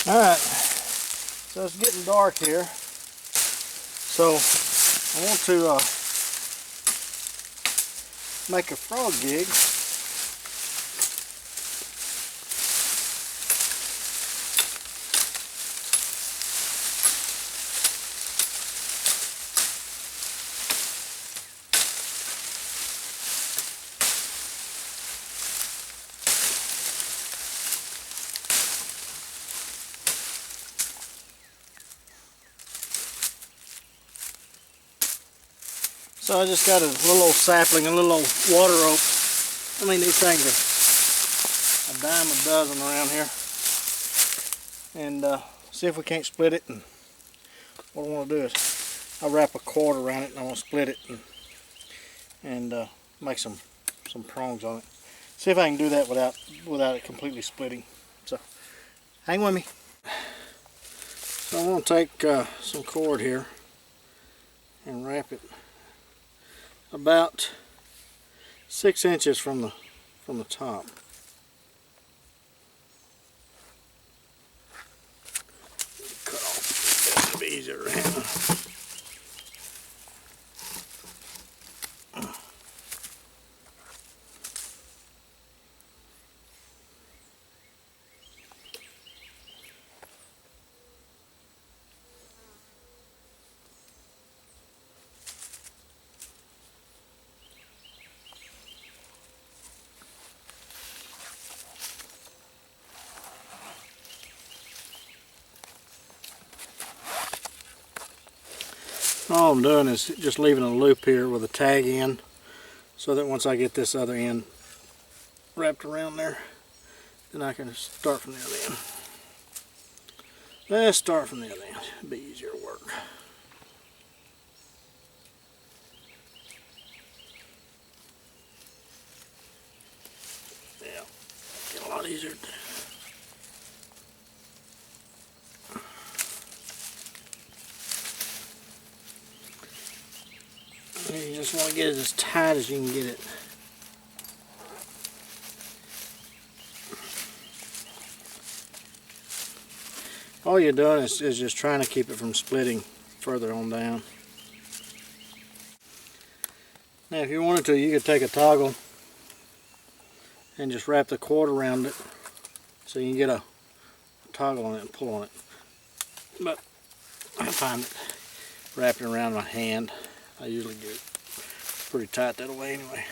Alright, so it's getting dark here. So I want to make a frog jig. So I just got a little old sapling, a little old water rope. I mean, these things are a dime a dozen around here. And see if we can't split it. And what I want to do is I wrap a cord around it and I want to split it and make some prongs on it. See if I can do that without it completely splitting. So hang with me. So I'm going to take some cord here and wrap it about 6 inches from the top. Cut off a bit easier to handle. All I'm doing is just leaving a loop here with a tag in, so that once I get this other end wrapped around there, then I can start from the other end. Let's start from the other end. It'll be easier to work. Yeah, get a lot easier to do. You just want to get it as tight as you can get it. All you're doing is just trying to keep it from splitting further on down. Now if you wanted to, you could take a toggle and just wrap the cord around it so you can get a toggle on it and pull on it. But I find that wrapping around my hand, I usually get it pretty tight that way anyway.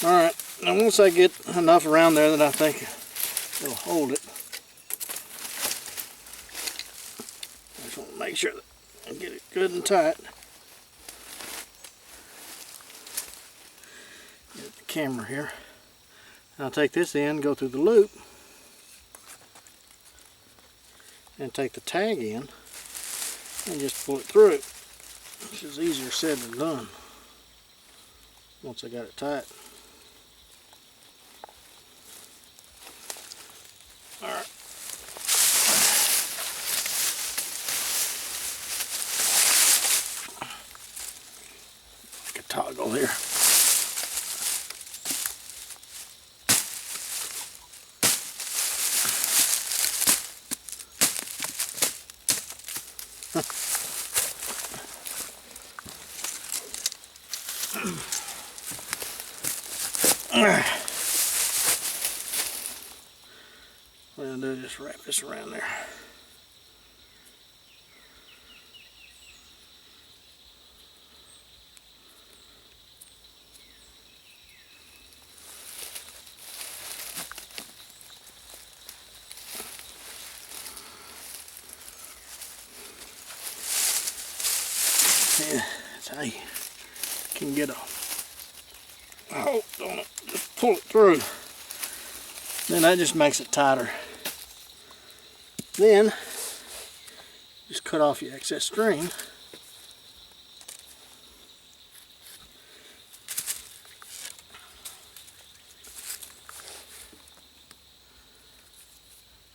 Alright, now once I get enough around there that I think it'll hold it, I just want to make sure that I get it good and tight. Get the camera here. I'll take this end, go through the loop, and take the tag in and just pull it through, which is easier said than done once I got it tight. Alright. Like a toggle here. What I'll do is just wrap this around there. Yeah, that's how you can get a hold on it. Just pull it through. Then that just makes it tighter. Then just cut off your excess string.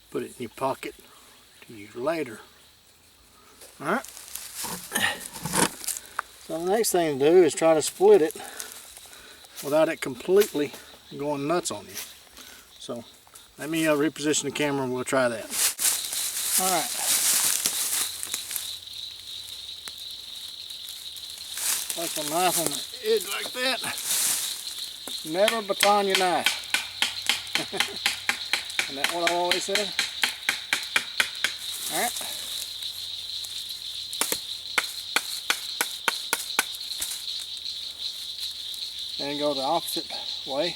Put it in your pocket to use later. Alright. So the next thing to do is try to split it without it completely going nuts on you. So let me reposition the camera and we'll try that. Alright. Place the knife on the edge like that. Never baton your knife. Isn't that what I always said? Alright. Then go the opposite way.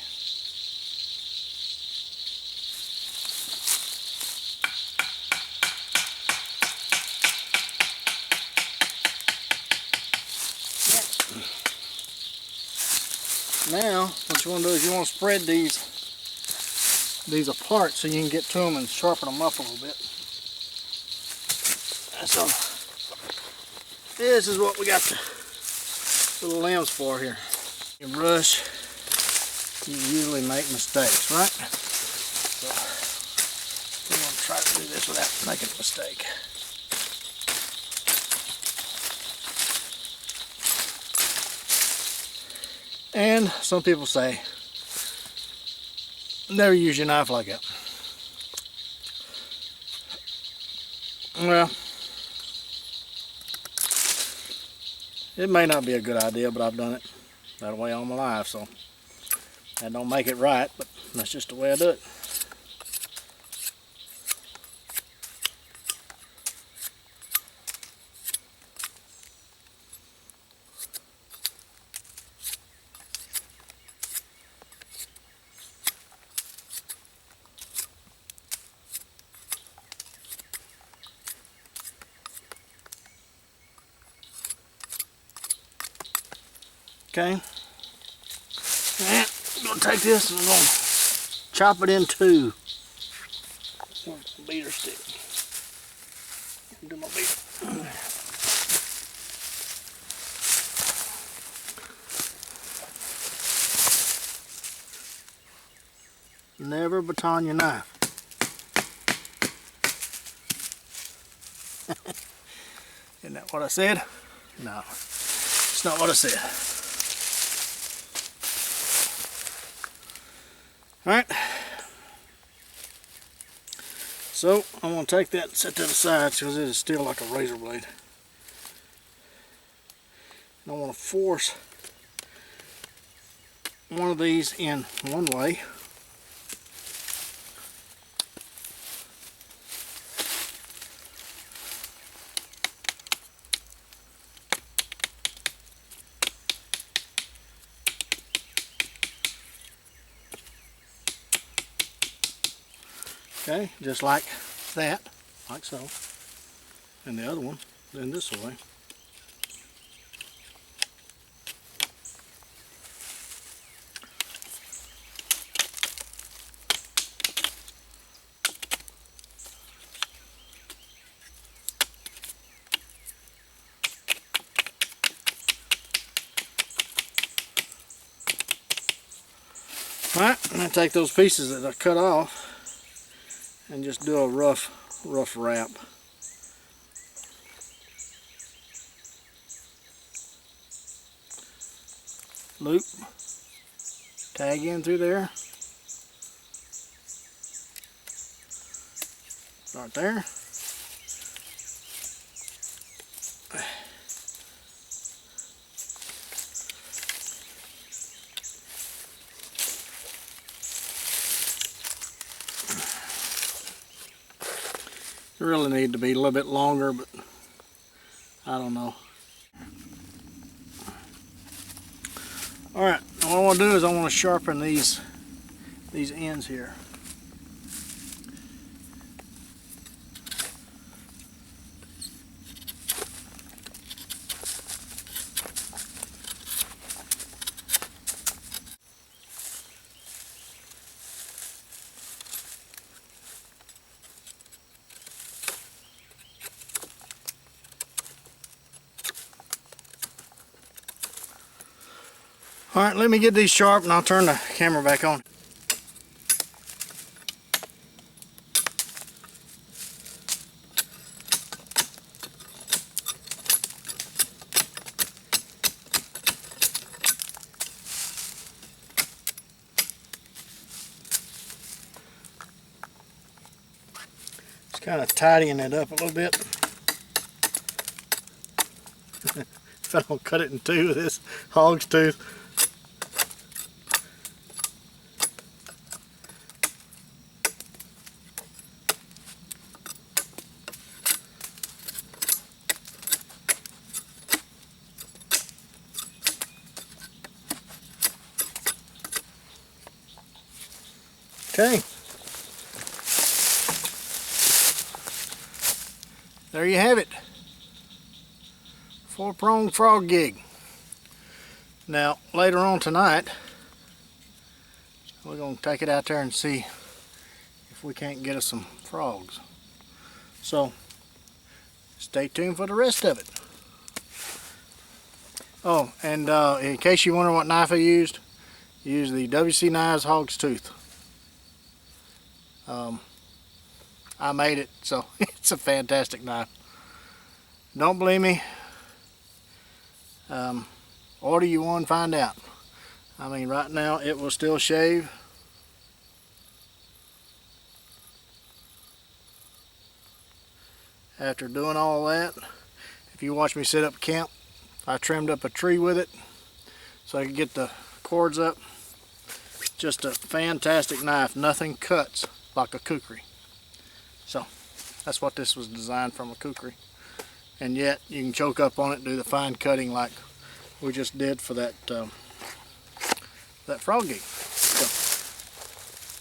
Now, what you want to do is you want to spread these apart so you can get to them and sharpen them up a little bit. So, this is what we got the little limbs for here. You rush, you usually make mistakes, right? So, we're going to try to do this without making a mistake. And some people say, never use your knife like that. Well, it may not be a good idea, but I've done it that way all my life, so that don't make it right, but that's just the way I do it. Okay, and I'm going to take this and I'm going to chop it in two. Beater stick. Do my beater. Never baton your knife. Isn't that what I said? No, it's not what I said. Alright, so I'm going to take that and set that aside because it is still like a razor blade. And I want to force one of these in one way. Okay, just like that, like so. And the other one, then this way. Alright, I'm going to take those pieces that I cut off and just do a rough wrap. Loop, tag in through there, right there. It really need to be a little bit longer, but I don't know. Alright, what I want to do is I want to sharpen these ends here. Alright, let me get these sharp and I'll turn the camera back on. Kind of tidying it up a little bit. If I don't cut it in two with this hog's tooth. Okay. There you have it. 4-pronged frog gig. Now later on tonight we're going to take it out there and see if we can't get us some frogs. So stay tuned for the rest of it. Oh, and in case you wonder what knife I used the WC Knives Hogs Tooth. I made it, so it's a fantastic knife. Don't believe me? Order you one, find out. I mean, right now it will still shave. After doing all that, if you watch me set up camp, I trimmed up a tree with it so I could get the cords up. Just a fantastic knife. Nothing cuts like a kukri. So that's what this was designed from, a kukri. And yet you can choke up on it and do the fine cutting like we just did for that that frog gig. So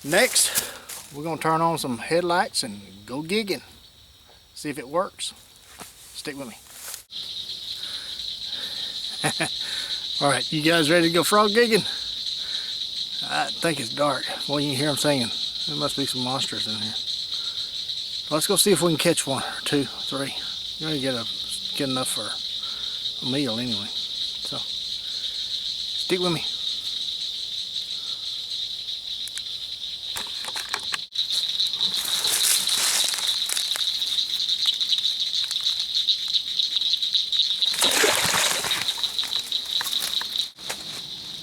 next we're going to turn on some headlights and go gigging. See if it works. Stick with me. Alright, you guys ready to go frog gigging? I think it's dark. Well, you can hear them singing. There must be some monsters in here. Let's go see if we can catch one, or two, three. You're going to get enough for a meal anyway. So, stick with me.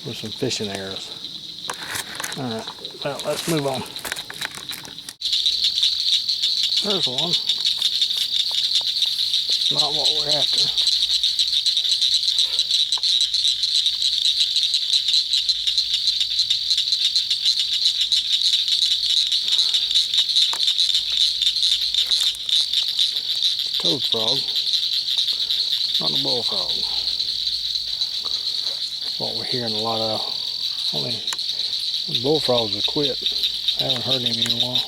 With some fishing arrows. Alright, well, let's move on. There's one. It's not what we're after. Toad frog, not a bullfrog. That's what we're hearing a lot of. Only the bullfrogs have quit. I haven't heard him in a while.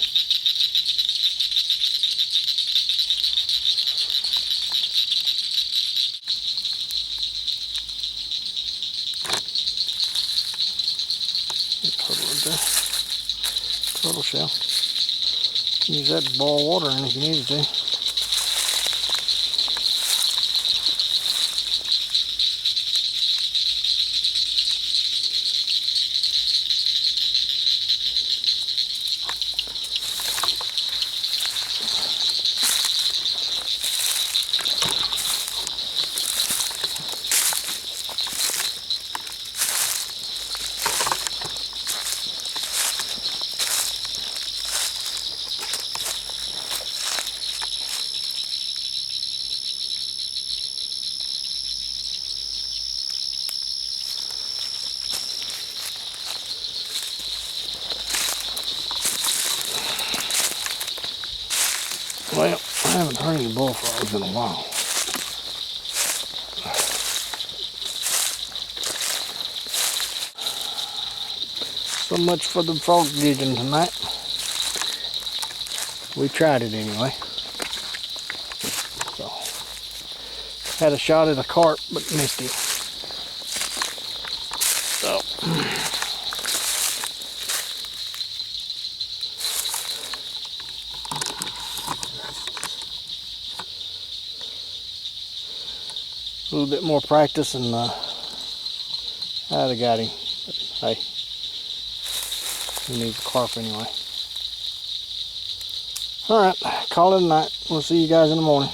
Turtle shell. Use that to boil water in if you needed to. Well, I haven't heard any bullfrogs in a while. So much for the frog gigging tonight. We tried it anyway. So, had a shot at a carp, but missed him. So, a little bit more practice and I'd have got him. But hey, he needs a carp anyway. Alright, call it a night. We'll see you guys in the morning.